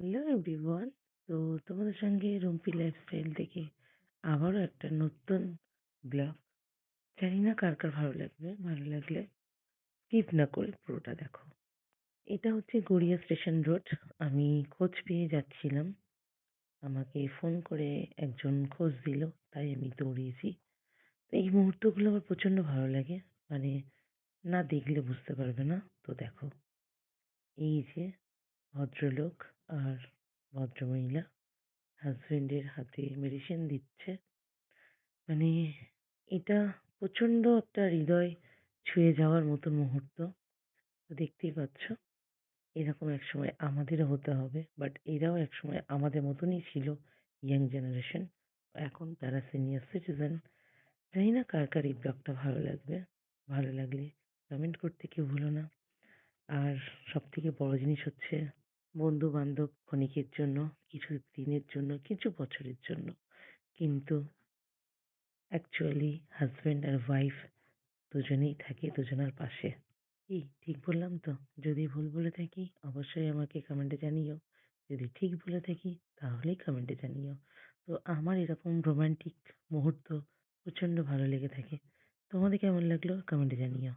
Hello everyone. তো তোমাদের সঙ্গে রুম্পি লাইফস্টাইল থেকে আবারও একটা নতুন ব্লগ। জানি না কার কার ভালো লাগবে, ভালো লাগলে স্কিপ না করে পুরোটা দেখো। এটা হচ্ছে গড়িয়া স্টেশন রোড। আমি খোঁজ পেয়ে যাচ্ছিলাম, আমাকে ফোন করে একজন খোঁজ দিল, তাই আমি দৌড়িয়েছি। তো এই মুহূর্তগুলো আমার প্রচন্ড ভালো লাগে, মানে না দেখলে বুঝতে পারবে না। তো দেখো, এই যে ভদ্রলোক আর ভদ্রমহিলা হাজবেন্ডের হাতে মেডিসিন দিচ্ছে। মানে এটা প্রচন্ড একটা হৃদয় ছুঁয়ে যাওয়ার মতো মুহূর্ত। তো দেখতেই পাচ্ছ, এরকম একসময় আমাদেরও হতে হবে, বাট এরাও একসময় আমাদের মতনই ছিল, ইয়াং জেনারেশন। এখন তারা সিনিয়র সিটিজেন। জানি না কার কার এই ব্লগটা ভালো লাগবে। ভালো লাগলে কমেন্ট করতে কেউ ভুলো না। আর সব থেকে বড় জিনিস হচ্ছে, বন্ধু বান্ধব ক্ষণিকের জন্য, কিছু দিনের জন্য, কিছু বছরের জন্য, কিন্তু অ্যাকচুয়ালি হাসব্যান্ড আর ওয়াইফ দুজনেই থাকে দুজনার পাশে। কি ঠিক বললাম তো? যদি ভুল বলে থাকি অবশ্যই আমাকে কমেন্টে জানিও। যদি ঠিক বলে থাকি তাহলেই কমেন্টে জানিও। তো আমার এরকম রোমান্টিক মুহূর্ত প্রচন্ড ভালো লেগে থাকে। তোমাদের কেমন লাগলো কমেন্টে জানিও।